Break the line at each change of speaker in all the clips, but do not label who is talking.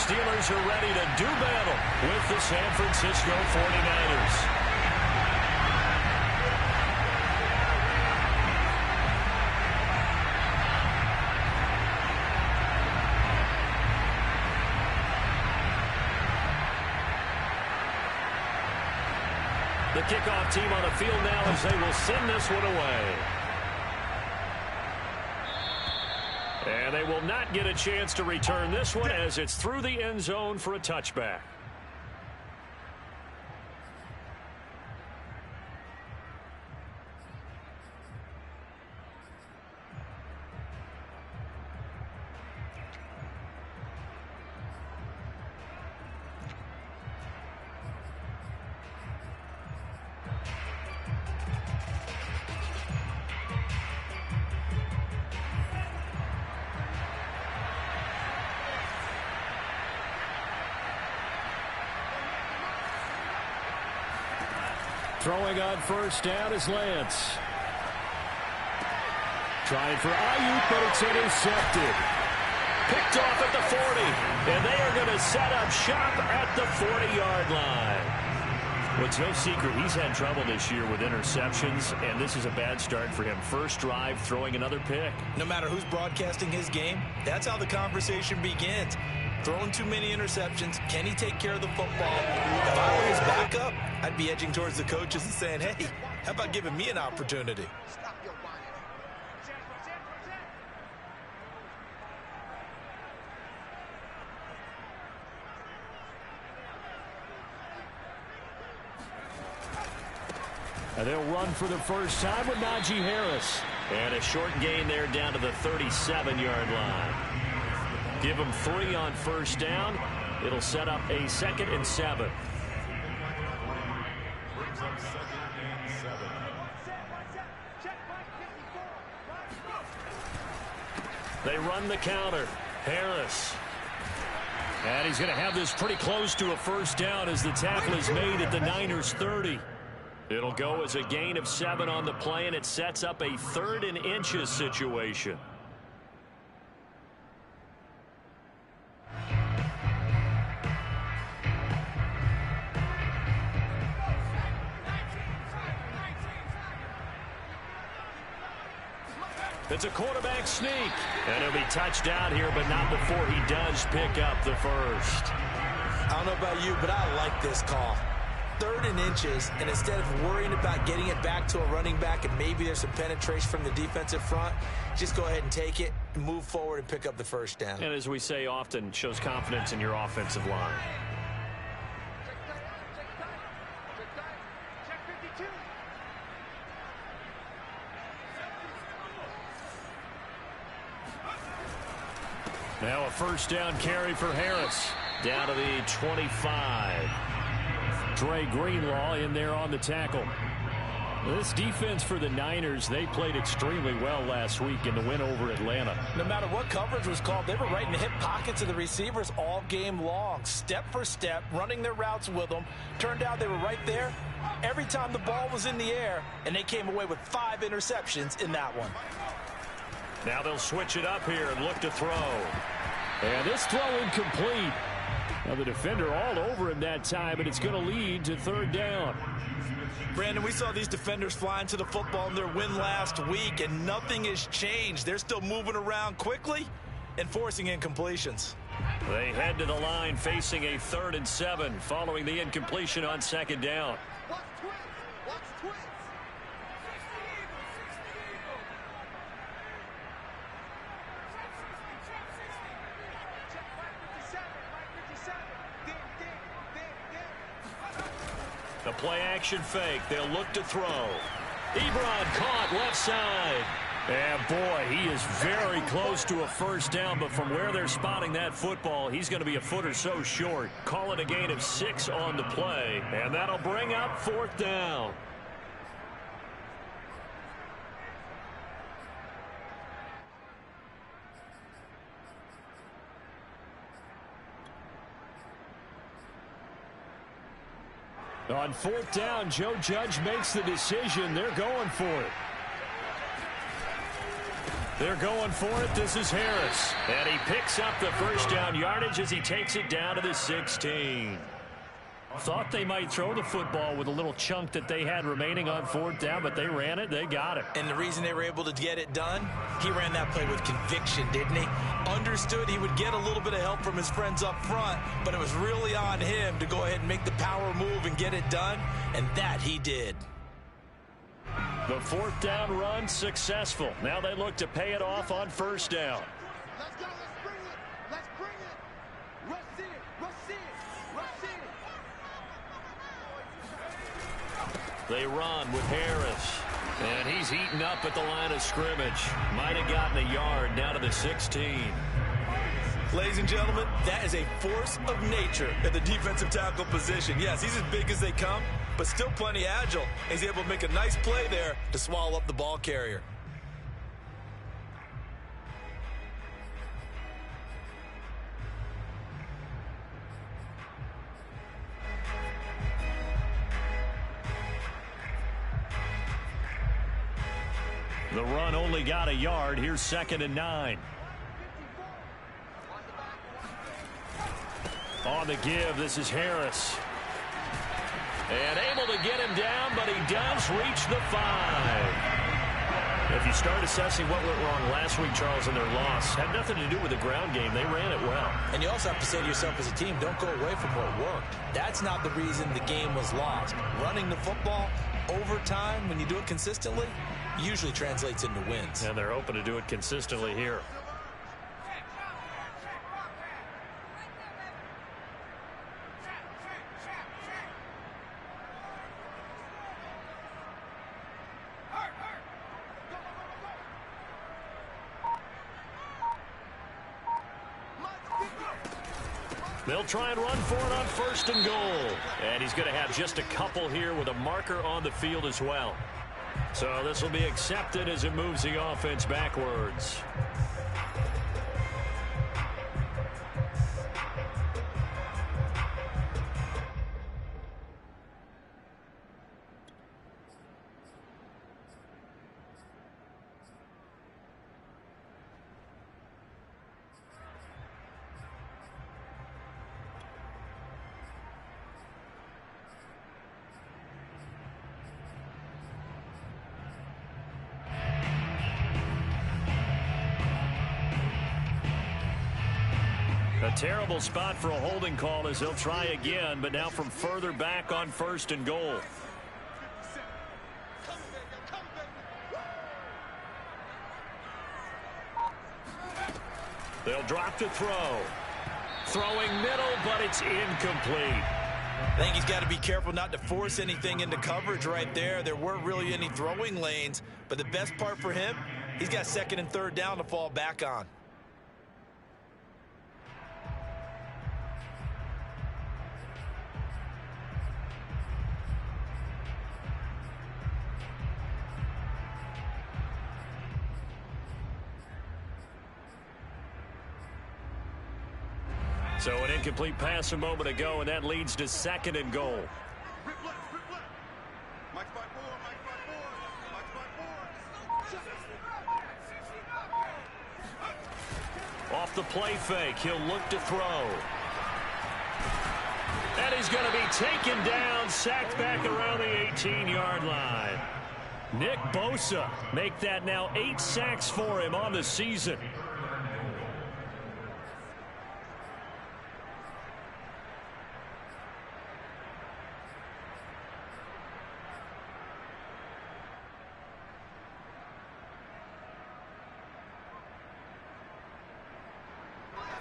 Steelers are ready to do battle with the San Francisco 49ers. The kickoff team on the field now as they will send this one away. And they will not get a chance to return this one as it's through the end zone for a touchback. Throwing on first down is Lance. Trying for Ayuk, but it's intercepted. Picked off at the 40. And they are going to set up shop at the 40-yard line. Well, it's no secret he's had trouble this year with interceptions, and this is a bad start for him. First drive, throwing another pick.
No matter who's broadcasting his game, that's how the conversation begins. Throwing too many interceptions. Can he take care of the football? If I were his backup, I'd be edging towards the coaches and saying, hey, how about giving me an opportunity?
And they'll run for the first time with Najee Harris. And a short gain there down to the 37-yard line. Give them 3 on first down. It'll set up a 2nd and 7. They run the counter. Harris. And he's going to have this pretty close to a first down as the tackle is made at the Niners' 30. It'll go as a gain of 7 on the play, and it sets up a 3rd and inches situation. It's a quarterback sneak. And he'll be touched down here, but not before he does pick up the first.
I don't know about you, but I like this call. 3rd and inches, and instead of worrying about getting it back to a running back and maybe there's some penetration from the defensive front, just go ahead and take it, move forward, and pick up the first down.
And as we say often, shows confidence in your offensive line. Now a first down carry for Harris. Down to the 25. Dre Greenlaw in there on the tackle. This defense for the Niners, they played extremely well last week in the win over Atlanta.
No matter what coverage was called, they were right in the hip pockets of the receivers all game long. Step for step, running their routes with them. Turned out they were right there every time the ball was in the air, and they came away with 5 interceptions in that one.
Now they'll switch it up here and look to throw. And this throw incomplete. Now the defender all over him that time, and it's going to lead to 3rd down.
Brandon, we saw these defenders flying to the football in their win last week, and nothing has changed. They're still moving around quickly and forcing incompletions.
They head to the line facing a 3rd and 7 following the incompletion on 2nd down. The play action fake. They'll look to throw. Ebron caught left side. And boy, he is very close to a first down, but from where they're spotting that football, he's going to be a foot or so short. Call it a gain of 6 on the play, and that'll bring up 4th down. On 4th down, Joe Judge makes the decision. They're going for it. They're going for it. This is Harris. And he picks up the first down yardage as he takes it down to the 16. Thought they might throw the football with a little chunk that they had remaining on fourth down, but they ran it. They got it.
And the reason they were able to get it done, he ran that play with conviction, didn't he? Understood he would get a little bit of help from his friends up front, but it was really on him to go ahead and make the power move and get it done, and that he did.
The fourth down run successful. Now they look to pay it off on first down.
Let's go. Let's bring it. Let's bring it. Rush it. Rush it. Rush it.
They run with Harris. And he's eaten up at the line of scrimmage. Might have gotten a yard down to the 16.
Ladies and gentlemen, that is a force of nature at the defensive tackle position. Yes, he's as big as they come, but still plenty agile. He's able to make a nice play there to swallow up the ball carrier.
The run only got a yard. Here's 2nd and 9. On the give, this is Harris. And able to get him down, but he does reach the 5. If you start assessing what went wrong last week, Charles, in their loss, had nothing to do with the ground game. They ran it well.
And you also have to say to yourself as a team, don't go away from what worked. That's not the reason the game was lost. Running the football over time, when you do it consistently, usually translates into wins.
And they're open to do it consistently here. They'll try and run for it on 1st and goal. And he's going to have just a couple here with a marker on the field as well. So this will be accepted as it moves the offense backwards. A terrible spot for a holding call as they'll try again, but now from further back on 1st and goal. They'll drop to throw. Throwing middle, but it's incomplete.
I think he's got to be careful not to force anything into coverage right there. There weren't really any throwing lanes, but the best part for him, he's got 2nd and 3rd down to fall back on.
So an incomplete pass a moment ago, and that leads to 2nd and goal. Off the play fake, he'll look to throw. And he's going to be taken down, sacked back around the 18-yard line. Nick Bosa make that now 8 sacks for him on the season.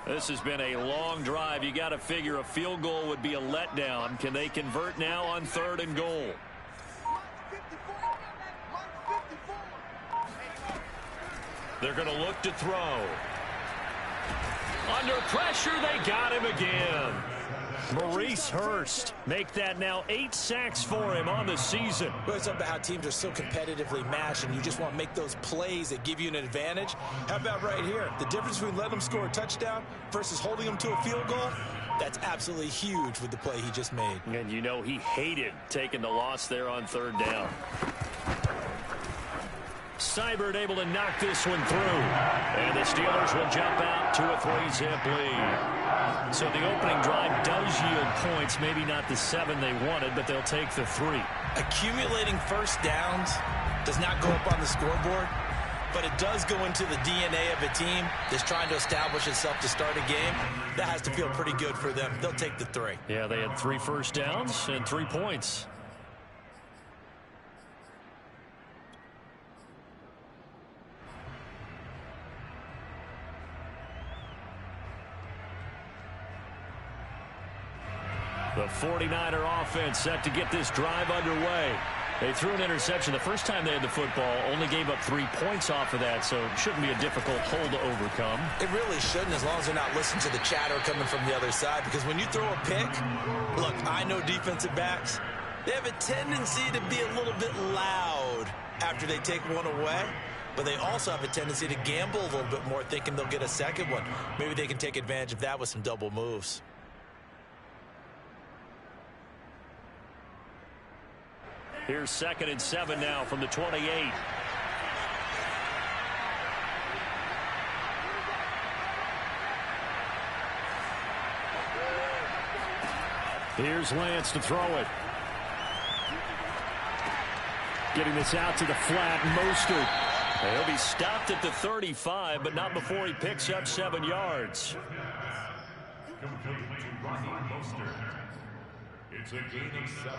This has been a long drive. You got to figure a field goal would be a letdown. Can they convert now on 3rd and goal? They're going to look to throw. Under pressure, they got him again. Maurice Hurst make that now 8 sacks for him on the season.
Well, it's about how teams are so competitively matched, and you just want to make those plays that give you an advantage. How about right here? The difference between letting them score a touchdown versus holding them to a field goal, that's absolutely huge with the play he just made.
And you know he hated taking the loss there on 3rd down. Seibert able to knock this one through. And the Steelers will jump out to a 3-zip lead. So the opening drive does yield points. Maybe not the 7 they wanted, but they'll take the 3.
Accumulating first downs does not go up on the scoreboard, but it does go into the DNA of a team that's trying to establish itself to start a game. That has to feel pretty good for them. They'll take the 3.
Yeah, they had 3 first downs and 3 points. The 49er offense set to get this drive underway. They threw an interception the first time they had the football, only gave up 3 points off of that, so it shouldn't be a difficult hole to overcome.
It really shouldn't, as long as they're not listening to the chatter coming from the other side, because when you throw a pick, look, I know defensive backs, they have a tendency to be a little bit loud after they take one away, but they also have a tendency to gamble a little bit more, thinking they'll get a second one. Maybe they can take advantage of that with some double moves.
Here's 2nd and 7 now from the 28. Here's Lance to throw it. Getting this out to the flat, Mostert. He'll be stopped at the 35, but not before he picks up 7 yards.
Complete to Raheem Mostert. It's a gain of 7.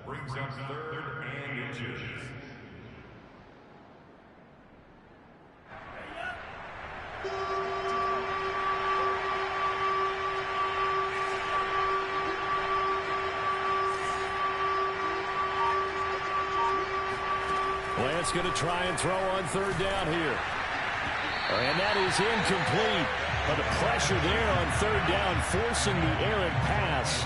Brings up 3rd and inches.
Lance going to try and throw on 3rd down here. And that is incomplete. But the pressure there on 3rd down, forcing the errant pass.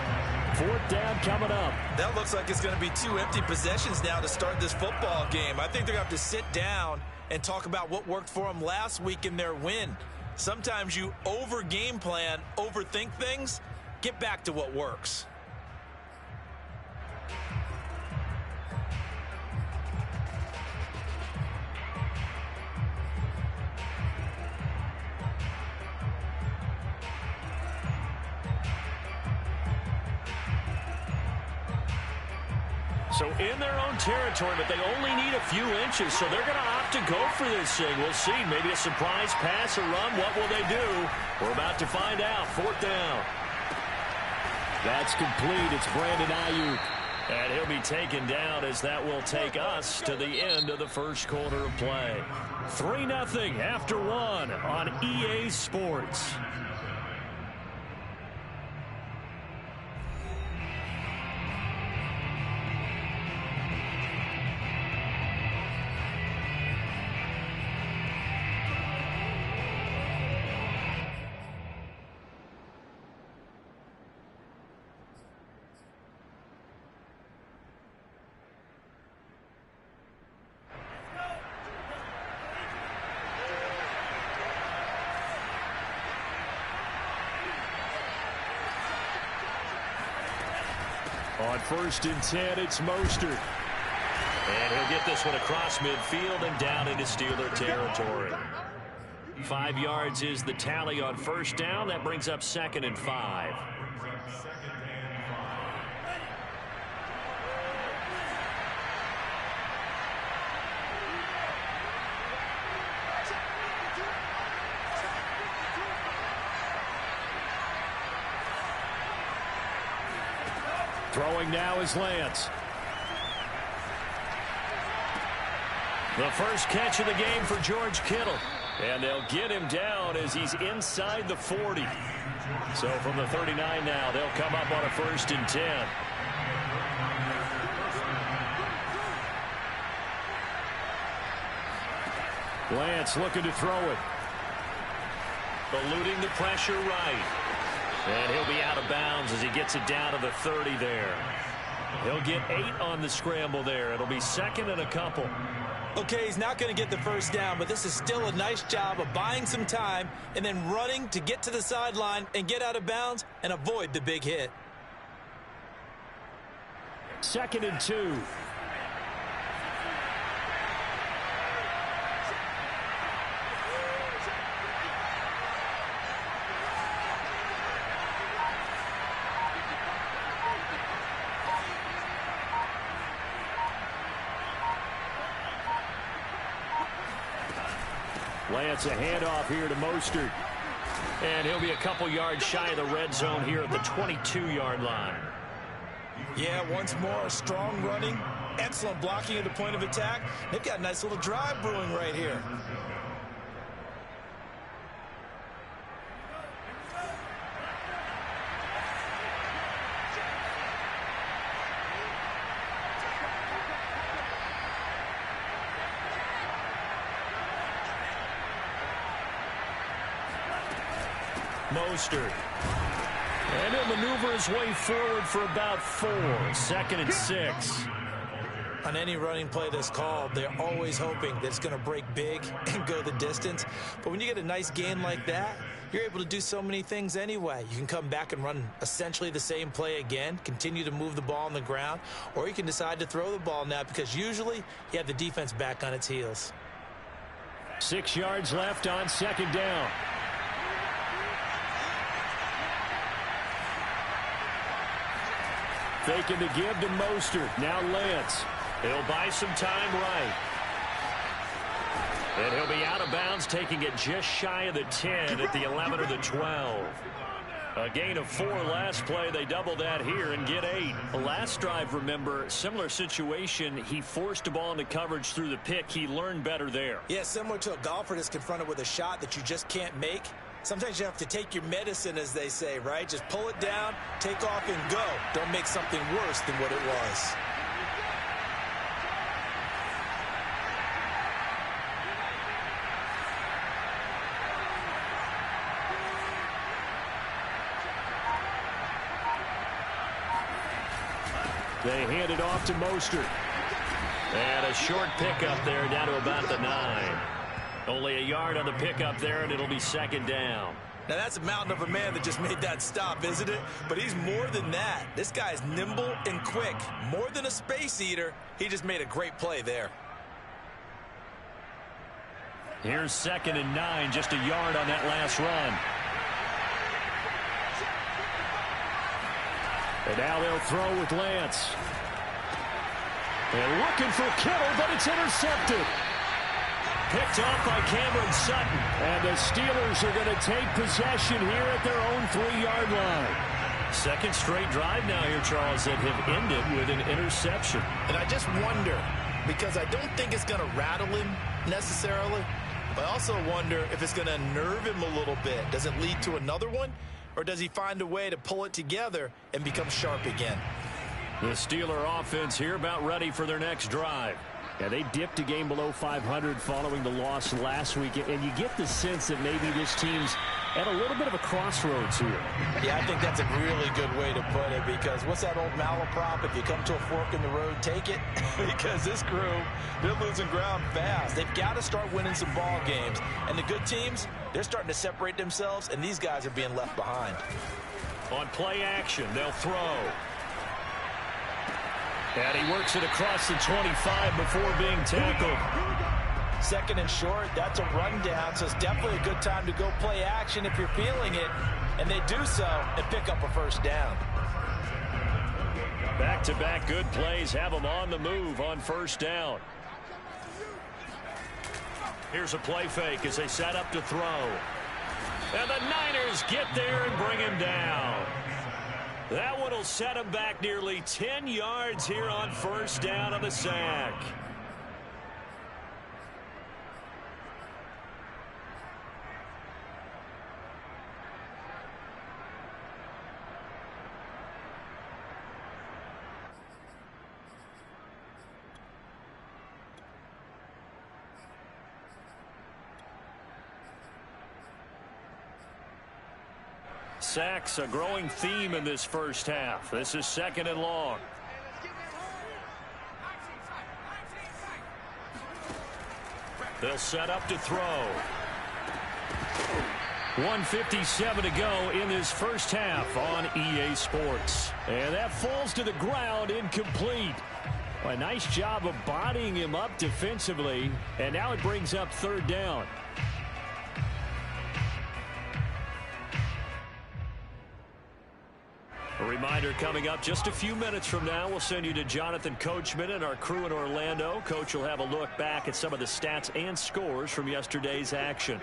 4th down coming up.
That looks like it's going to be 2 empty possessions now to start this football game. I think they're going to have to sit down and talk about what worked for them last week in their win. Sometimes you over-game plan, overthink things. Get back to what works.
So in their own territory, but they only need a few inches, so they're going to opt to go for this thing. We'll see. Maybe a surprise pass or run. What will they do? We're about to find out. 4th down. That's complete. It's Brandon Ayuk. And he'll be taken down as that will take us to the end of the first quarter of play. 3-0 after 1 on EA Sports. On 1st and 10, it's Mostert. And he'll get this one across midfield and down into Steeler territory. 5 yards is the tally on 1st down. That brings up 2nd and 5. Throwing now is Lance. The first catch of the game for George Kittle. And they'll get him down as he's inside the 40. So from the 39 now, they'll come up on a 1st and 10. Lance looking to throw it. Eluding the pressure right. And he'll be out of bounds as he gets it down to the 30 there. He'll get 8 on the scramble there. It'll be 2nd and a couple.
Okay, he's not going to get the first down, but this is still a nice job of buying some time and then running to get to the sideline and get out of bounds and avoid the big hit.
2nd and 2. Lance a handoff here to Mostert. And he'll be a couple yards shy of the red zone here at the 22-yard line.
Yeah, once more, strong running, excellent blocking at the point of attack. They've got a nice little drive brewing right here.
Mostert. And he'll maneuver his way forward for about 4. 2nd and 6.
On any running play that's called, they're always hoping that it's going to break big and go the distance. But when you get a nice gain like that, you're able to do so many things anyway. You can come back and run essentially the same play again, continue to move the ball on the ground, or you can decide to throw the ball now because usually you have the defense back on its heels.
6 yards left on 2nd down. Faking to give to Mostert. Now Lance. He'll buy some time right. And he'll be out of bounds, taking it just shy of the 10 at the 11 or the 12. A gain of 4 last play. They double that here and get 8. The last drive, remember, similar situation. He forced a ball into coverage through the pick. He learned better there.
Yeah, similar to a golfer that's confronted with a shot that you just can't make. Sometimes you have to take your medicine, as they say, right? Just pull it down, take off, and go. Don't make something worse than what it was.
They hand it off to Mostert. And a short pickup there down to about the 9. Only a yard on the pickup there, and it'll be 2nd down.
Now, that's a mountain of a man that just made that stop, isn't it? But he's more than that. This guy is nimble and quick. More than a space eater, he just made a great play there.
Here's 2nd and 9, just a yard on that last run. And now they'll throw with Lance. They're looking for Kittle, but it's intercepted. Picked off by Cameron Sutton. And the Steelers are going to take possession here at their own 3-yard line. 2nd straight drive now here, Charles, that have ended with an interception.
And I just wonder, because I don't think it's going to rattle him necessarily, but I also wonder if it's going to unnerve him a little bit. Does it lead to another one? Or does he find a way to pull it together and become sharp again?
The Steeler offense here about ready for their next drive. Yeah, they dipped a game below 500 following the loss last week, and you get the sense that maybe this team's at a little bit of a crossroads here.
Yeah, I think that's a really good way to put it, because what's that old malaprop? If you come to a fork in the road, take it. Because this crew, they're losing ground fast. They've got to start winning some ball games. And the good teams, they're starting to separate themselves, and these guys are being left behind.
On play action, they'll throw. And he works it across the 25 before being tackled.
2nd and short, that's a rundown, so it's definitely a good time to go play action if you're feeling it. And they do so and pick up a 1st down.
Back-to-back good plays have them on the move on 1st down. Here's a play fake as they set up to throw. And the Niners get there and bring him down. That one will set him back nearly 10 yards here on 1st down on the sack. Sacks, a growing theme in this 1st half. This is 2nd and long. They'll set up to throw. 1:57 to go in this 1st half on EA Sports. And that falls to the ground, incomplete. A nice job of bodying him up defensively. And now it brings up 3rd down. A reminder coming up just a few minutes from now, we'll send you to Jonathan Coachman and our crew in Orlando. Coach will have a look back at some of the stats and scores from yesterday's action.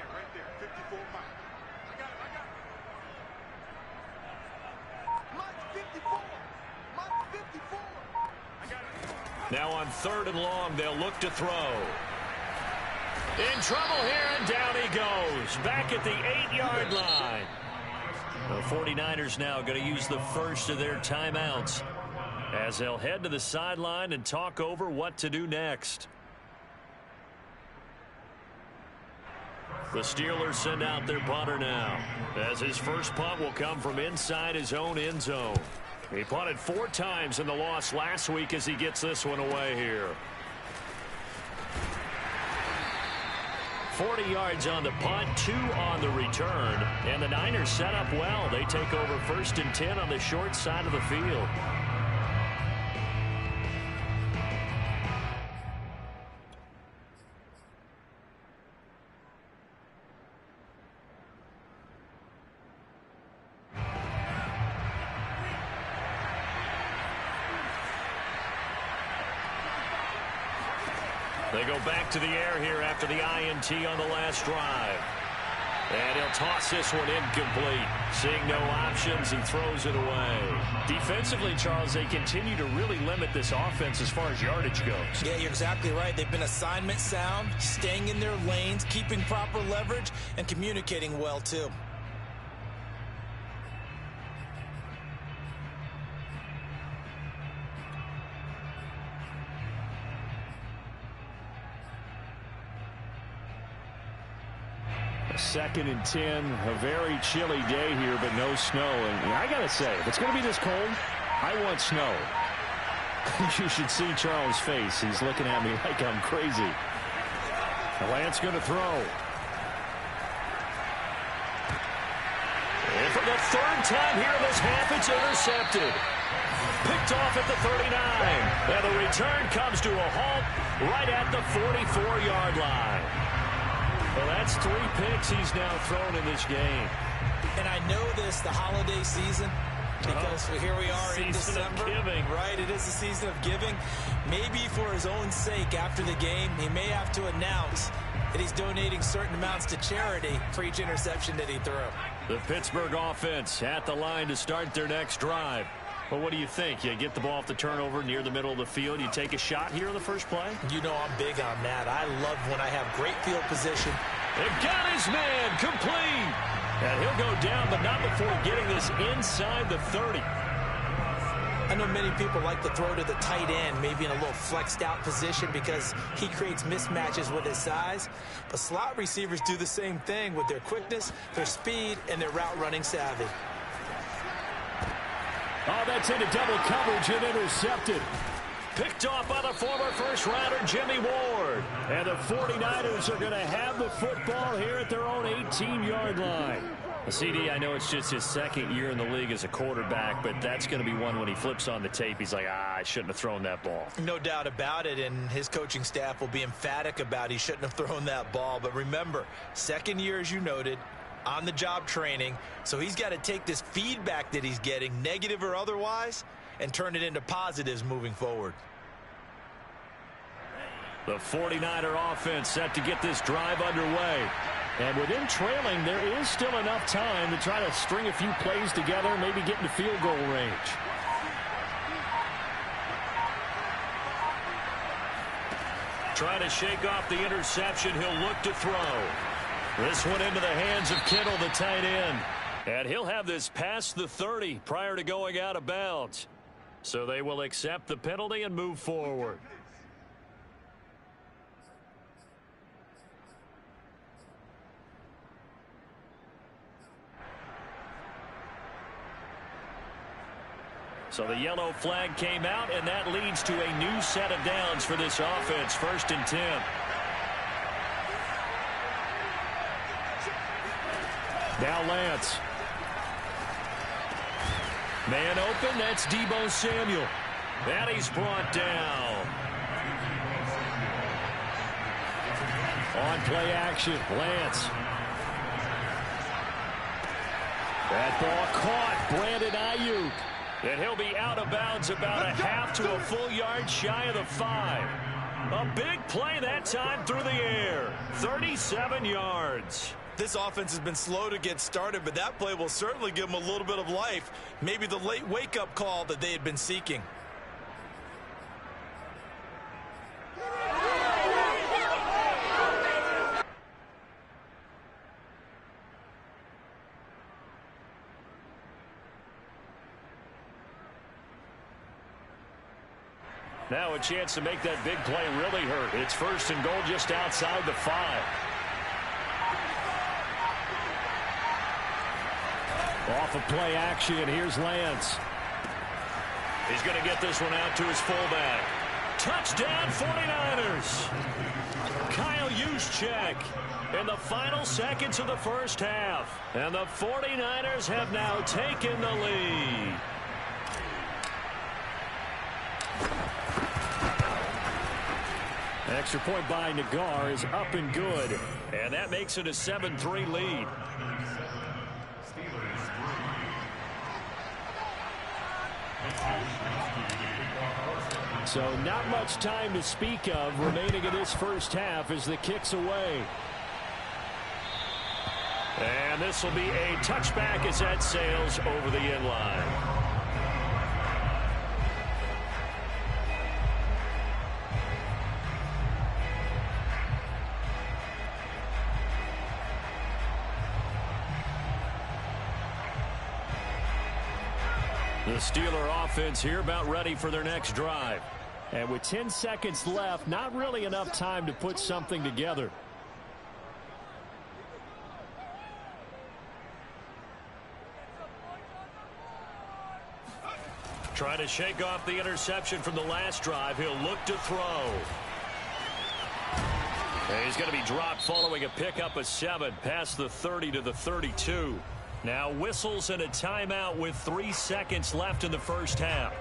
Now on 3rd and long, they'll look to throw. In trouble here, and down he goes. Back at the 8-yard line. The 49ers now going to use the first of their timeouts as they'll head to the sideline and talk over what to do next. The Steelers send out their punter now, as his first punt will come from inside his own end zone. He punted 4 times in the loss last week as he gets this one away here. 40 yards on the punt, 2 on the return, and the Niners set up well. They take over 1st and 10 on the short side of the field. They go back to the air here after the INT on the last drive. And he'll toss this one incomplete. Seeing no options, he throws it away. Defensively, Charles, they continue to really limit this offense as far as yardage goes.
Yeah, you're exactly right. They've been assignment sound, staying in their lanes, keeping proper leverage, and communicating well, too.
Second and 10, a very chilly day here, but no snow. And I got to say, if it's going to be this cold, I want snow. You should see Charles' face. He's looking at me like I'm crazy. Lance going to throw. And for the 3rd time here this half, it's intercepted. Picked off at the 39. And the return comes to a halt right at the 44-yard line. Well, that's 3 picks he's now thrown in this game.
And I know this, the holiday season, because here we are in December.
Season of giving.
Right, it is the season of giving. Maybe for his own sake after the game, he may have to announce that he's donating certain amounts to charity for each interception that he threw.
The Pittsburgh offense at the line to start their next drive. Well, what do you think? You get the ball off the turnover near the middle of the field. You take a shot here in the first play?
You know I'm big on that. I love when I have great field position.
They got his man complete. And he'll go down, but not before getting this inside the 30.
I know many people like to throw to the tight end, maybe in a little flexed out position because he creates mismatches with his size. But slot receivers do the same thing with their quickness, their speed, and their route running savvy.
Oh, that's into double coverage and intercepted. Picked off by the former first-rounder Jimmy Ward. And the 49ers are going to have the football here at their own 18-yard line. CD, I know it's just his 2nd year in the league as a quarterback, but that's going to be one when he flips on the tape. He's like, I shouldn't have thrown that ball.
No doubt about it, and his coaching staff will be emphatic about he shouldn't have thrown that ball. But remember, 2nd year, as you noted, on-the-job training, so he's got to take this feedback that he's getting, negative or otherwise, and turn it into positives moving forward.
The 49er offense set to get this drive underway. And with him trailing, there is still enough time to try to string a few plays together, maybe get into field goal range. Trying to shake off the interception, he'll look to throw. This one into the hands of Kittle, the tight end. And he'll have this past the 30 prior to going out of bounds. So they will accept the penalty and move forward. So the yellow flag came out, and that leads to a new set of downs for this offense. 1st and 10. Now Lance. Man open, that's Deebo Samuel. And he's brought down. On play action, Lance. That ball caught. Brandon Ayuk. And he'll be out of bounds about a half to a full yard shy of the 5. A big play that time through the air. 37 yards.
This offense has been slow to get started, but that play will certainly give them a little bit of life. Maybe the late wake-up call that they had been seeking.
Now a chance to make that big play really hurt. It's 1st and goal just outside the 5. Off of play action, here's Lance. He's going to get this one out to his fullback. Touchdown 49ers. Kyle Juszczyk in the final seconds of the first half. And the 49ers have now taken the lead. Extra point by Nagar is up and good. And that makes it a 7-3 lead. So not much time to speak of remaining in this first half as the kick's away. And this will be a touchback as that sails over the end line. The Steeler offense here about ready for their next drive. And with 10 seconds left, not really enough time to put something together. Trying to shake off the interception from the last drive. He'll look to throw. And he's going to be dropped following a pickup of 7 past the 30 to the 32. Now whistles and a timeout with 3 seconds left in the first half.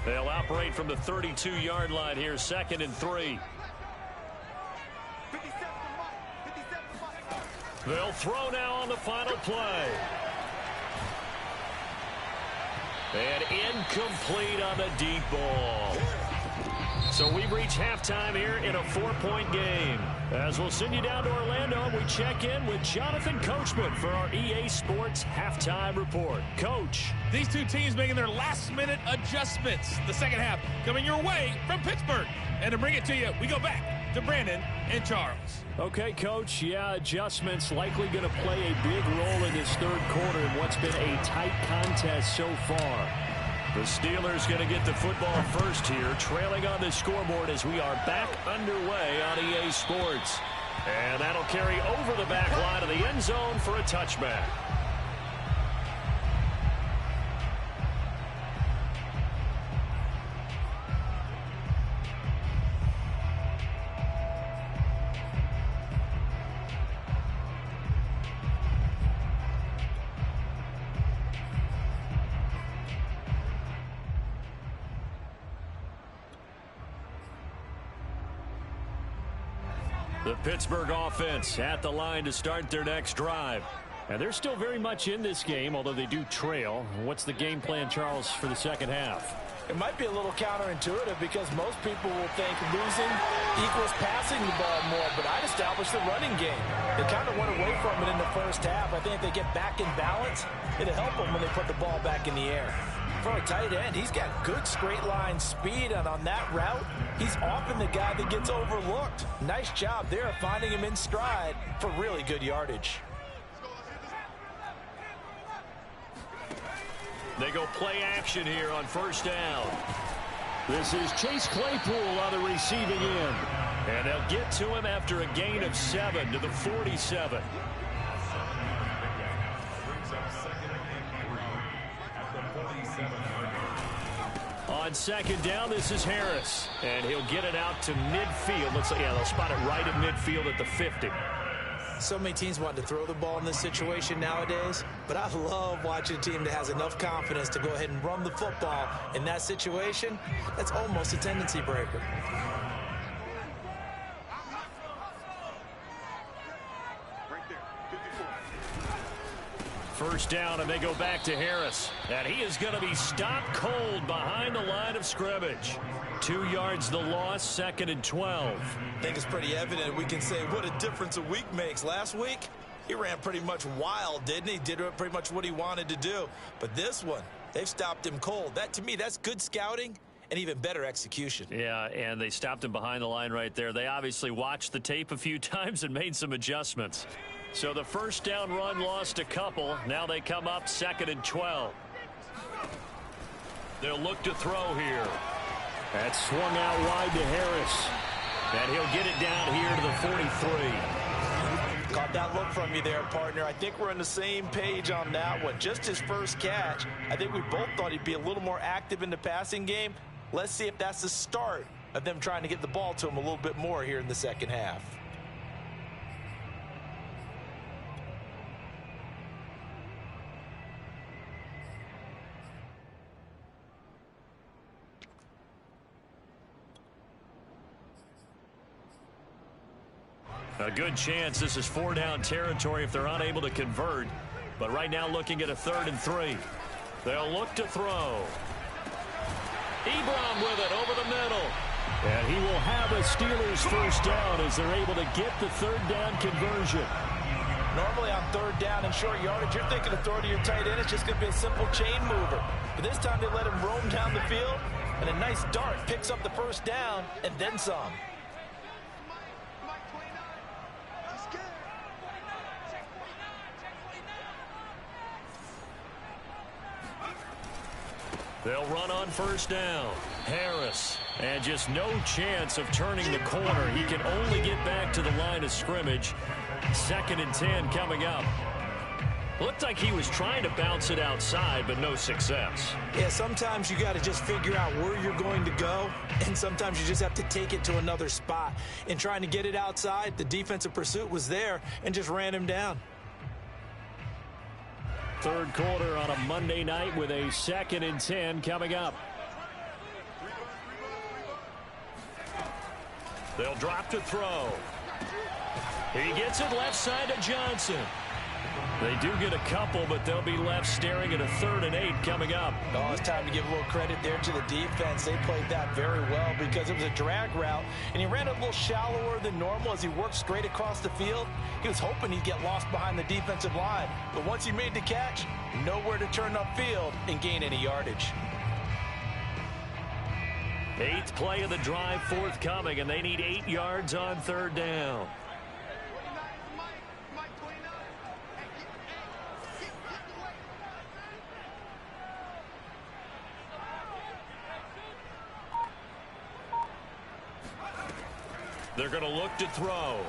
They'll operate from the 32-yard line here, 2nd and 3. They'll throw now on the final play. And incomplete on the deep ball. So we've reached halftime here in a 4-point game. As we'll send you down to Orlando, we check in with Jonathan Coachman for our EA Sports Halftime Report. Coach.
These two teams making their last-minute adjustments. The second half coming your way from Pittsburgh. And to bring it to you, we go back to Brandon and Charles.
Okay, Coach. Yeah, adjustments likely going to play a big role in this third quarter in what's been a tight contest so far. The Steelers going to get the football first here, trailing on the scoreboard as we are back underway on EA Sports. And that'll carry over the back line of the end zone for a touchback. The Pittsburgh offense at the line to start their next drive. And they're still very much in this game, although they do trail. What's the game plan, Charles, for the second half?
It might be a little counterintuitive because most people will think losing equals passing the ball more, but I'd establish the running game. They kind of went away from it in the first half. I think if they get back in balance, it'll help them when they put the ball back in the air. For a tight end, he's got good straight line speed, and on that route, he's often the guy that gets overlooked. Nice job there finding him in stride for really good yardage.
They go play action here on first down. This is Chase Claypool on the receiving end. And they'll get to him after a gain of 7 to the 47. On second down, this is Harris. And he'll get it out to midfield. Looks like, yeah, they'll spot it right at midfield at the 50.
So many teams want to throw the ball in this situation nowadays, but I love watching a team that has enough confidence to go ahead and run the football in that situation. That's almost a tendency breaker.
first down, and they go back to Harris. And he is going to be stopped cold behind the line of scrimmage. 2 yards the loss, 2nd and 12.
I think it's pretty evident. We can say what a difference a week makes. Last week, he ran pretty much wild, didn't he? Did pretty much what he wanted to do. But this one, they've stopped him cold. That, to me, that's good scouting and even better execution.
Yeah, and they stopped him behind the line right there. They obviously watched the tape a few times and made some adjustments. So the first down run lost a couple. Now they come up 2nd and 12. They'll look to throw here. That's swung out wide to Harris. And he'll get it down here to the 43.
Caught that look from you there, partner. I think we're on the same page on that one. Just his first catch. I think we both thought he'd be a little more active in the passing game. Let's see if that's the start of them trying to get the ball to him a little bit more here in the second half.
A good chance this is 4-down territory if they're unable to convert. But right now looking at a 3rd and 3. They'll look to throw. Ebron with it over the middle. And he will have a Steelers first down as they're able to get the 3rd down conversion.
Normally on 3rd down and short yardage, you're thinking of throw to your tight end. It's just going to be a simple chain mover. But this time they let him roam down the field. And a nice dart picks up the first down and then some.
They'll run on first down. Harris. And just no chance of turning the corner. He can only get back to the line of scrimmage. 2nd and 10 coming up. Looked like he was trying to bounce it outside, but no success.
Yeah, sometimes you got to just figure out where you're going to go, and sometimes you just have to take it to another spot. In trying to get it outside, the defensive pursuit was there and just ran him down.
3rd quarter on a Monday night with a 2nd and 10 coming up. They'll drop to throw. He gets it left side to Johnson. They do get a couple, but they'll be left staring at a 3rd and 8 coming up.
Oh, it's time to give a little credit there to the defense. They played that very well because it was a drag route, and he ran a little shallower than normal as he worked straight across the field. He was hoping he'd get lost behind the defensive line, but once he made the catch, nowhere to turn upfield and gain any yardage.
8th play of the drive forthcoming, and they need 8 yards on 3rd down. They're going to look to throw.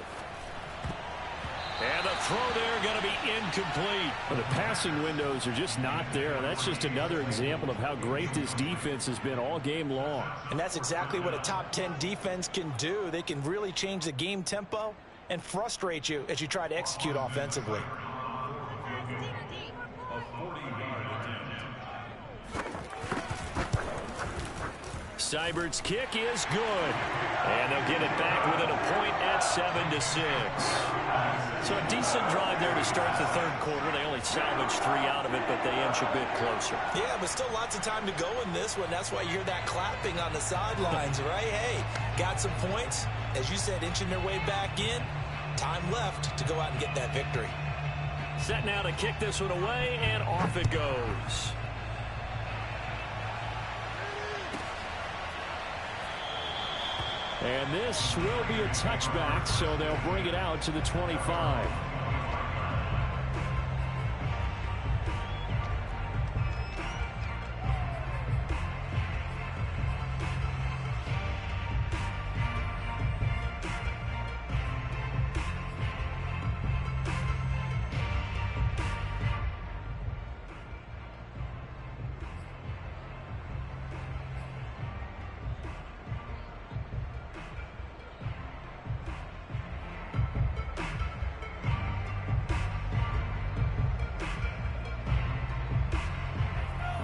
And the throw there going to be incomplete. Well, the passing windows are just not there. And that's just another example of how great this defense has been all game long.
And that's exactly what a top 10 defense can do. They can really change the game tempo and frustrate you as you try to execute offensively.
Seibert's kick is good. And they'll get it back within a point at 7-6. So a decent drive there to start the 3rd quarter. They only salvaged 3 out of it, but they inch a bit closer.
Yeah, but still lots of time to go in this one. That's why you hear that clapping on the sidelines, right? Hey, got some points. As you said, inching their way back in. Time left to go out and get that victory.
Set now to kick this one away, and off it goes. And this will be a touchback, so they'll bring it out to the 25.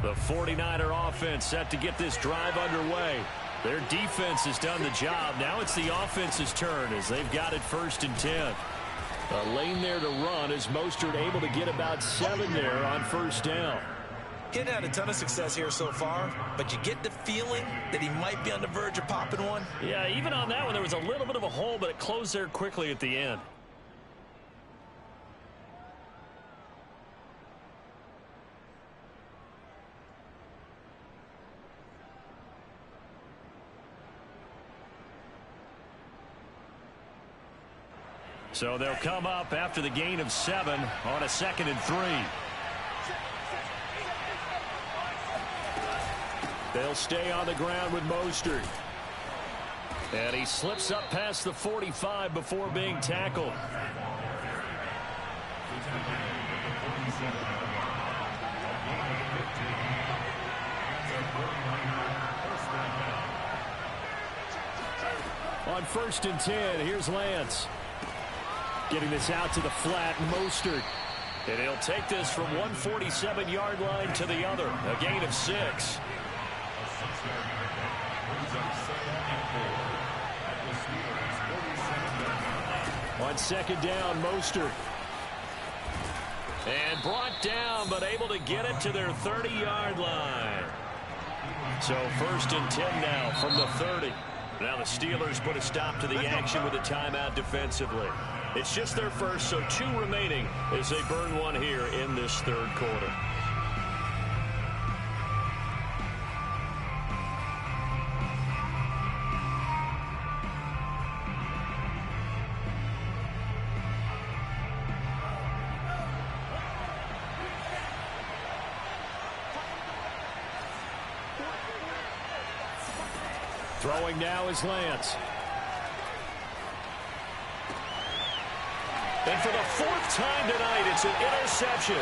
The 49er offense set to get this drive underway. Their defense has done the job. Now it's the offense's turn as they've got it 1st and 10. A lane there to run as Mostert able to get about 7 there on first down.
He hadn't had a ton of success here so far, but you get the feeling that he might be on the verge of popping one.
Yeah, even on that one, there was a little bit of a hole, but it closed there quickly at the end. So they'll come up after the gain of 7 on a 2nd and 3. They'll stay on the ground with Mostert. And he slips up past the 45 before being tackled. On 1st and 10, here's Lance. Getting this out to the flat, Mostert. And he'll take this from 147-yard line to the other. A gain of 6. On 2nd down, Mostert. And brought down, but able to get it to their 30-yard line. So 1st and 10 now from the 30. Now the Steelers put a stop to the action with a timeout defensively. It's just their first, so 2 remaining as they burn one here in this 3rd quarter. Throwing now is Lance. And for the 4th time tonight, it's an interception.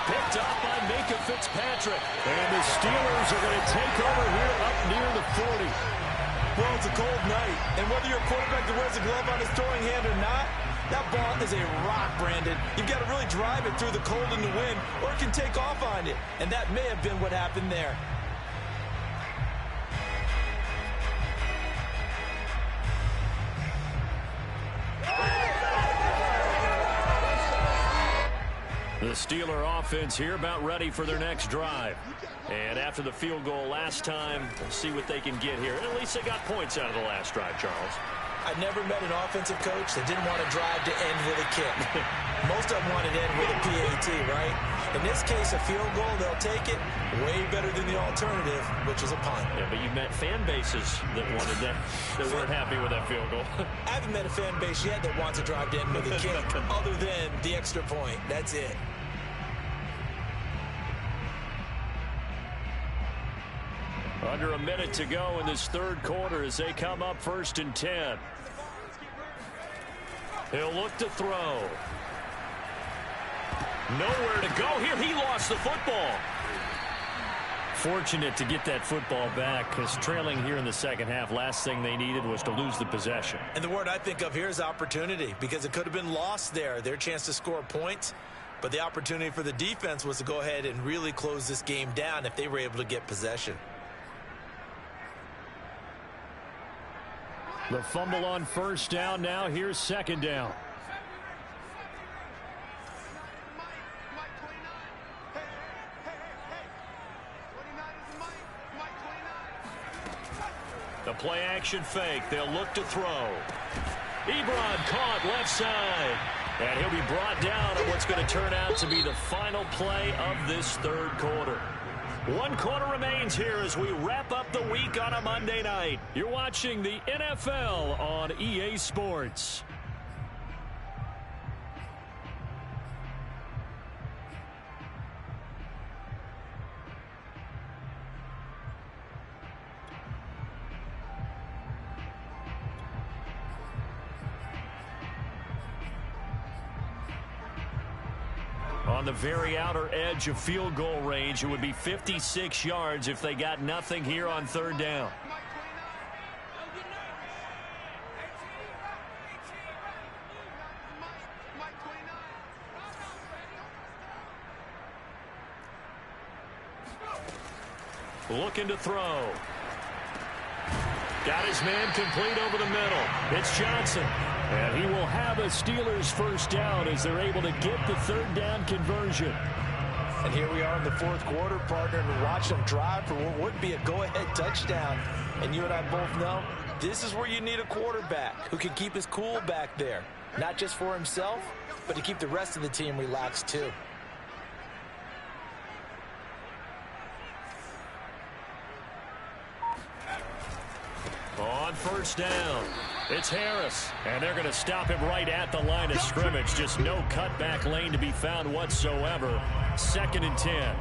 Picked up by Minkah Fitzpatrick. And the Steelers are going to take over here up near the 40.
Well, it's a cold night, and whether you're a quarterback that wears a glove on his throwing hand or not, that ball is a rock, Brandon. You've got to really drive it through the cold and the wind, or it can take off on you. And that may have been what happened there.
The Steeler offense here about ready for their next drive. And after the field goal last time, we'll see what they can get here. At least they got points out of the last drive, Charles.
I've never met an offensive coach that didn't want to drive to end with a kick. Most of them wanted to end with a PAT, right? In this case, a field goal, they'll take it. Way better than the alternative, which is a punt.
Yeah, but you've met fan bases that wanted that, that weren't happy with that field goal.
I haven't met a fan base yet that wants to drive to end with a kick other than the extra point. That's it.
Under a minute to go in this 3rd quarter as they come up 1st and 10. He'll look to throw. Nowhere to go here. He lost the football. Fortunate to get that football back because trailing here in the 2nd half, last thing they needed was to lose the possession.
And the word I think of here is opportunity, because it could have been lost there. Their chance to score points. But the opportunity for the defense was to go ahead and really close this game down if they were able to get possession.
The fumble on 1st down. Now here's 2nd down. The play action fake. They'll look to throw. Ebron caught left side. And he'll be brought down on what's going to turn out to be the final play of this 3rd quarter. 1 quarter remains here as we wrap up the week on a Monday night. You're watching the NFL on EA Sports. On the very outer edge of field goal range, it would be 56 yards if they got nothing here on 3rd down. Looking to throw. Got his man complete over the middle. It's Johnson. And he will have a Steelers first down as they're able to get the third down conversion.
And here we are in the fourth quarter, partner, and watch them drive for what would be a go-ahead touchdown. And you and I both know this is where you need a quarterback who can keep his cool back there. Not just for himself, but to keep the rest of the team relaxed too.
On first down, it's Harris, and they're going to stop him right at the line of scrimmage. Just no cutback lane to be found whatsoever. 2nd and 10.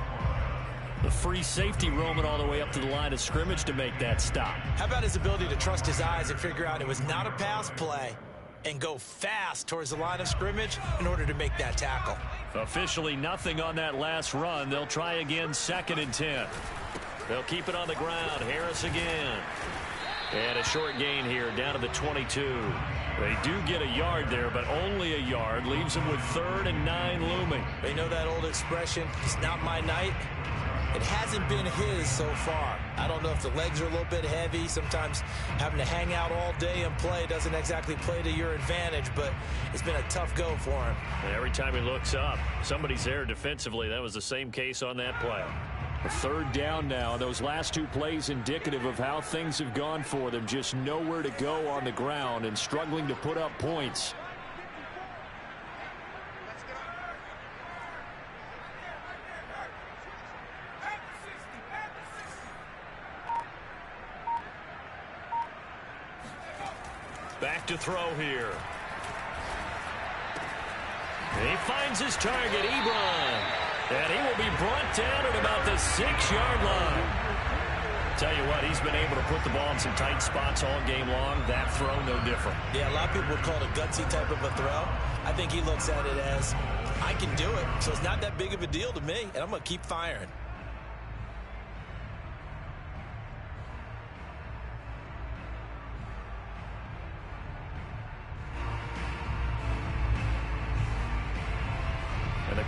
The free safety roaming all the way up to the line of scrimmage to make that stop.
How about his ability to trust his eyes and figure out it was not a pass play and go fast towards the line of scrimmage in order to make that tackle.
Officially nothing on that last run. They'll try again, 2nd and 10. They'll keep it on the ground. Harris again. And a short gain here down to the 22. They do get a yard there, but only a yard. Leaves them with 3rd and 9 looming.
They know that old expression, it's not my night. It hasn't been his so far. I don't know if the legs are a little bit heavy. Sometimes having to hang out all day and play doesn't exactly play to your advantage, but it's been a tough go for him.
And every time he looks up, somebody's there defensively. That was the same case on that play. A 3rd down now. Those last 2 plays indicative of how things have gone for them. Just nowhere to go on the ground and struggling to put up points. Back to throw here. He finds his target, Ebron. And he will be brought down at about the 6-yard line. Tell you what, he's been able to put the ball in some tight spots all game long. That throw, no different.
Yeah, a lot of people would call it a gutsy type of a throw. I think he looks at it as, I can do it, so it's not that big of a deal to me, and I'm going to keep firing.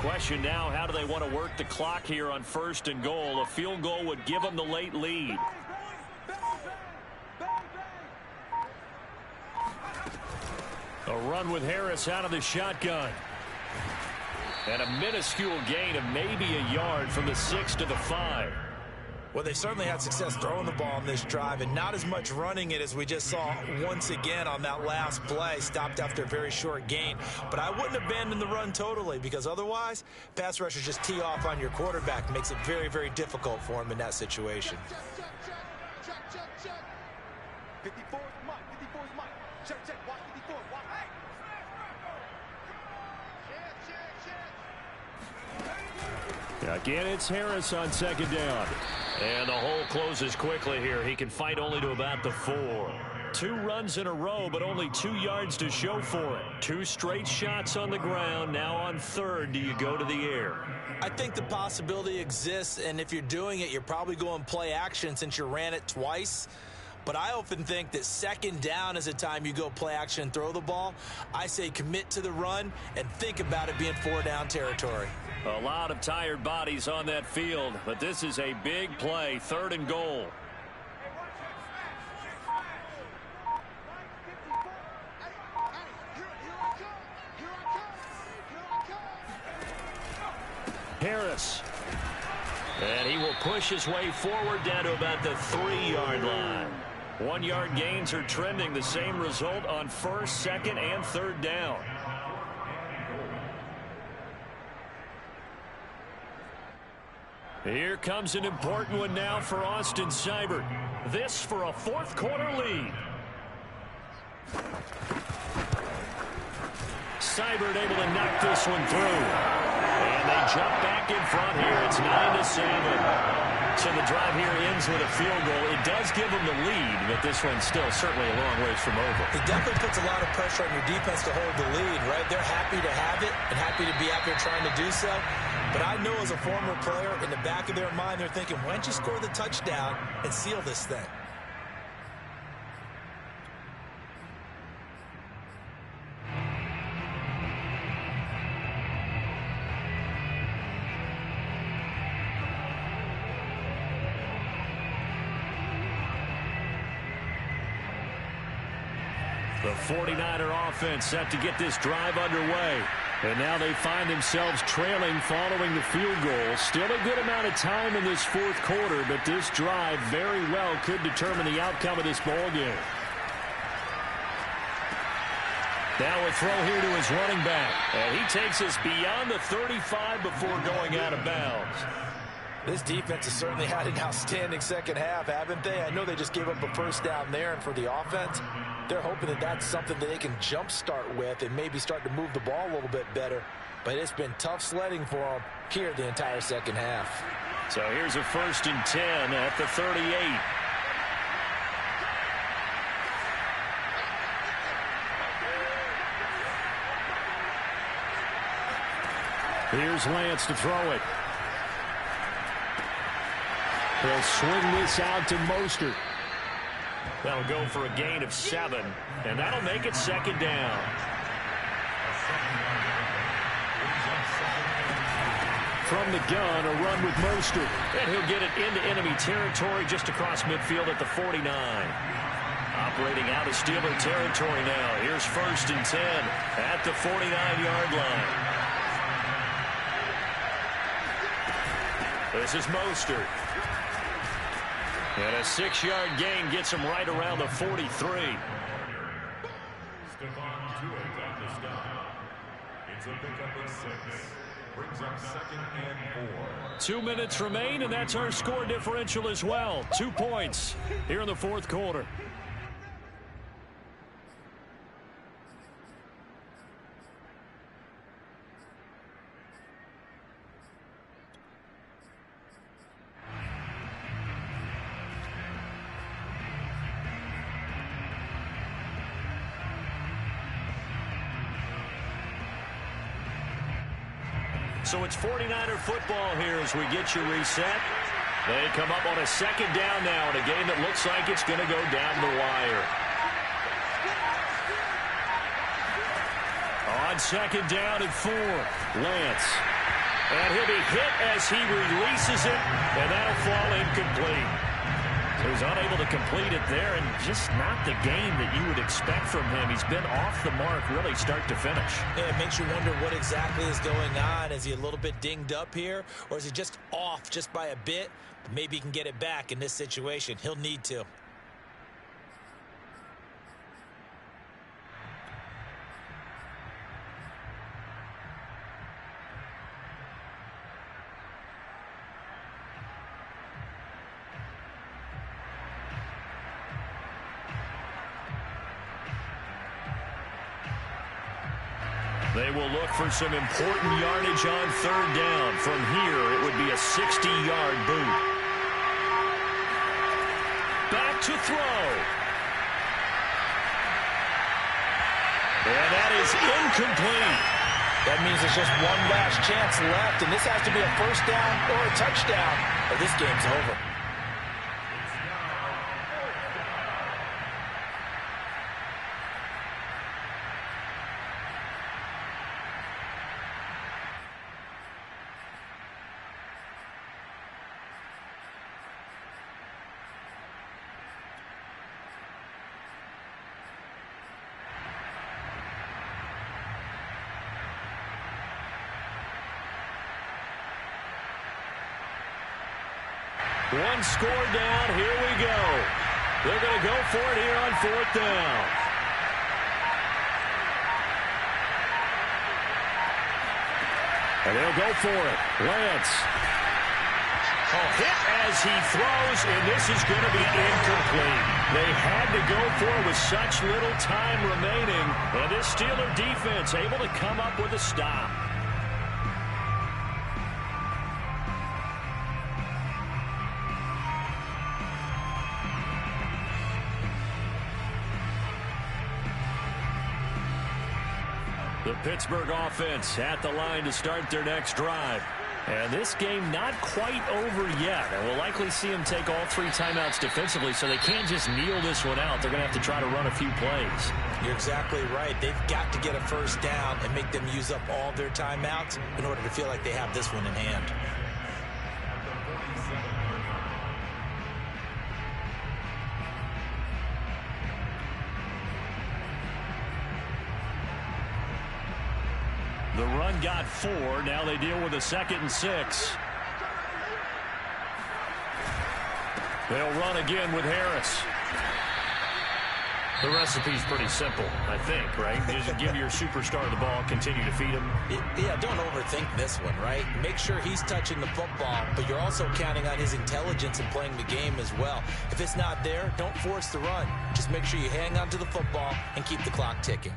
Question now, how do they want to work the clock here on 1st and goal? A field goal would give them the late lead. A run with Harris out of the shotgun. And a minuscule gain of maybe a yard from the 6 to the 5.
Well, they certainly had success throwing the ball on this drive and not as much running it as we just saw once again on that last play. Stopped after a very short gain. But I wouldn't abandon the run totally because otherwise, pass rushers just tee off on your quarterback. Makes it very, very difficult for him in that situation.
Check. 54 is Mike. 54 is Mike. Check. Watch 54. Watch.
Again, it's Harris on 2nd down. And the hole closes quickly here. He can fight only to about the 4. 2 runs in a row, but only 2 yards to show for it. 2 straight shots on the ground. Now on 3rd, do you go to the air?
I think the possibility exists, and if you're doing it, you're probably going play action since you ran it twice. But I often think that 2nd down is a time you go play action and throw the ball. I say commit to the run and think about it being 4-down territory.
A lot of tired bodies on that field, but this is a big play, 3rd and goal. Harris. And he will push his way forward down to about the 3-yard line. 1-yard gains are trending. The same result on 1st, 2nd, and 3rd down. Here comes an important one now for Austin Seibert. This for a 4th quarter lead. Seibert able to knock this one through. And they jump back in front here. It's 9-7. So the drive here ends with a field goal. It does give them the lead, but this one's still certainly a long ways from over.
It definitely puts a lot of pressure on your defense to hold the lead, right? They're happy to have it and happy to be out there trying to do so. But I know as a former player, in the back of their mind, they're thinking, why don't you score the touchdown and seal this thing?
The 49er offense set to get this drive underway. And now they find themselves trailing following the field goal. Still a good amount of time in this fourth quarter, but this drive very well could determine the outcome of this ball game. Now a throw here to his running back. And he takes us beyond the 35 before going out of bounds.
This defense has certainly had an outstanding second half, haven't they? I know they just gave up a first down there, and for the offense, they're hoping that that's something that they can jumpstart with and maybe start to move the ball a little bit better. But it's been tough sledding for them here the entire second half.
So here's a 1st and 10 at the 38. Here's Lance to throw it. He'll swing this out to Mostert. They'll go for a gain of 7, and that'll make it 2nd down. From the gun, a run with Mostert. And he'll get it into enemy territory just across midfield at the 49. Operating out of Steeler territory now. Here's 1st and 10 at the 49-yard line. This is Mostert. And a 6-yard gain gets him right around the 43.
Stephon Tuitt at the stop. It's a pickup of 6. Brings up 2nd and 4.
2 minutes remain, and that's our score differential as well. 2 points here in the fourth quarter. So it's 49er football here as we get you reset. They come up on a 2nd down now in a game that looks like it's going to go down the wire. On 2nd down and 4, Lance. And he'll be hit as he releases it, and that'll fall incomplete. So he's unable to complete it there, and just not the game that you would expect from him. He's been off the mark really start to finish.
Yeah, it makes you wonder what exactly is going on. Is he a little bit dinged up here, or is he just off just by a bit? Maybe he can get it back in this situation. He'll need to.
They will look for some important yardage on 3rd down. From here, it would be a 60-yard boot. Back to throw. And that is incomplete.
That means there's just one last chance left, and this has to be a 1st down or a touchdown, or this game's over.
One score down. Here we go. They're going to go for it here on 4th down. And they'll go for it. Lance. Hit as he throws, and this is going to be incomplete. They had to go for it with such little time remaining. And this Steeler defense able to come up with a stop. The Pittsburgh offense at the line to start their next drive. And this game not quite over yet. And we'll likely see them take all 3 timeouts defensively, so they can't just kneel this one out. They're going to have to try to run a few plays.
You're exactly right. They've got to get a 1st down and make them use up all their timeouts in order to feel like they have this one in hand.
The run got 4. Now they deal with a 2nd and 6. They'll run again with Harris. The recipe's pretty simple, I think, right? Just give your superstar the ball, continue to feed him.
Yeah, don't overthink this one, right? Make sure he's touching the football, but you're also counting on his intelligence in playing the game as well. If it's not there, don't force the run. Just make sure you hang on to the football and keep the clock ticking.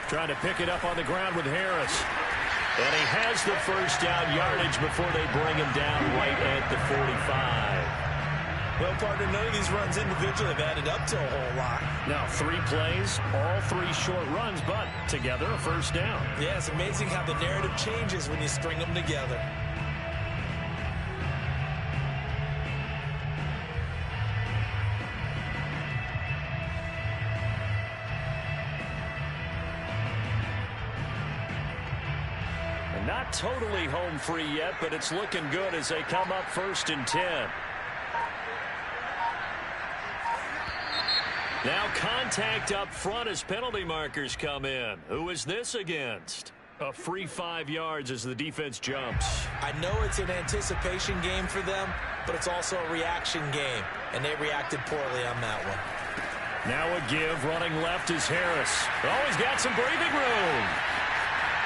Trying to pick it up on the ground with Harris. And he has the first down yardage before they bring him down right at the 45.
Well, partner, none of these runs individually have added up to a whole lot.
Now 3 plays, all 3 short runs, but together a first down.
Yeah, it's amazing how the narrative changes when you string them together.
Not totally home free yet, but it's looking good as they come up 1st and 10. Now contact up front as penalty markers come in. Who is this against? A free 5 yards as the defense jumps.
I know it's an anticipation game for them, but it's also a reaction game, and they reacted poorly on that one.
Now a give. Running left is Harris. Oh, he's got some breathing room.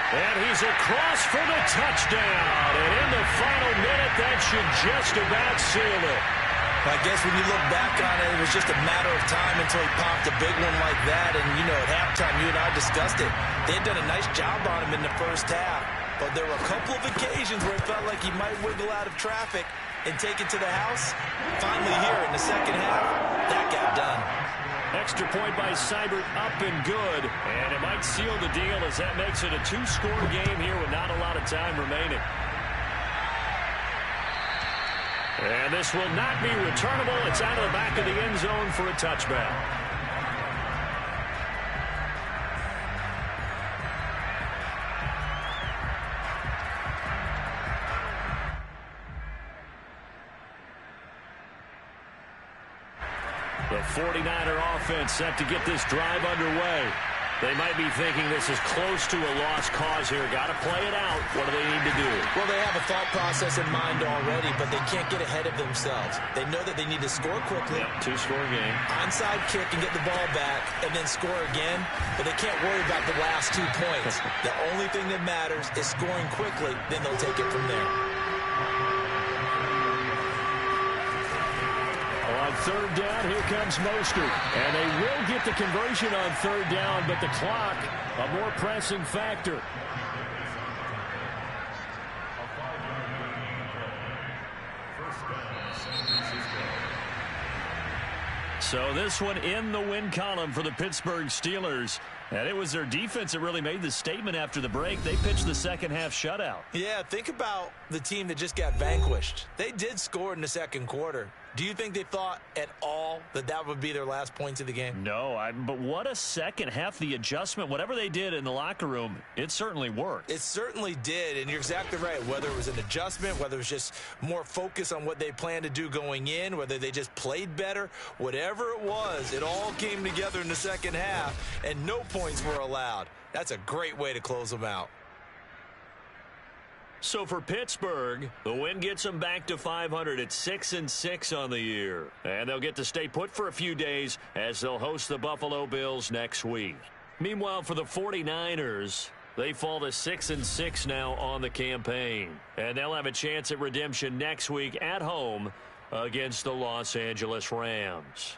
And he's across for the touchdown. And in the final minute, that should just about seal it.
I guess when you look back on it, it was just a matter of time until he popped a big one like that. And, you know, at halftime, you and I discussed it. They had done a nice job on him in the first half. But there were a couple of occasions where it felt like he might wiggle out of traffic and take it to the house. Finally here in the second half, that got done.
Extra point by Seibert, up and good. And it might seal the deal as that makes it a 2-score game here with not a lot of time remaining. And this will not be returnable. It's out of the back of the end zone for a touchback. The 49er offense set to get this drive underway. They might be thinking this is close to a lost cause here. Got to play it out. What do they need to do?
Well, they have a thought process in mind already, but they can't get ahead of themselves. They know that they need to score quickly.
Yep, 2-score game.
Onside kick and get the ball back and then score again, but they can't worry about the last 2 points. The only thing that matters is scoring quickly, then they'll take it from there.
On 3rd down, here comes Mostert. And they will get the conversion on 3rd down, but the clock, a more pressing factor. So this one in the win column for the Pittsburgh Steelers. And it was their defense that really made the statement after the break. They pitched the second half shutout.
Yeah, think about the team that just got vanquished. They did score in the second quarter. Do you think they thought at all that that would be their last points of the game?
No, but what a second half. The adjustment, whatever they did in the locker room, it certainly worked.
It certainly did, and you're exactly right. Whether it was an adjustment, whether it was just more focus on what they planned to do going in, whether they just played better, whatever it was, it all came together in the second half, and no points were allowed. That's a great way to close them out.
So for Pittsburgh, the win gets them back to 500 at 6-6 on the year. And they'll get to stay put for a few days as they'll host the Buffalo Bills next week. Meanwhile, for the 49ers, they fall to 6-6 now on the campaign. And they'll have a chance at redemption next week at home against the Los Angeles Rams.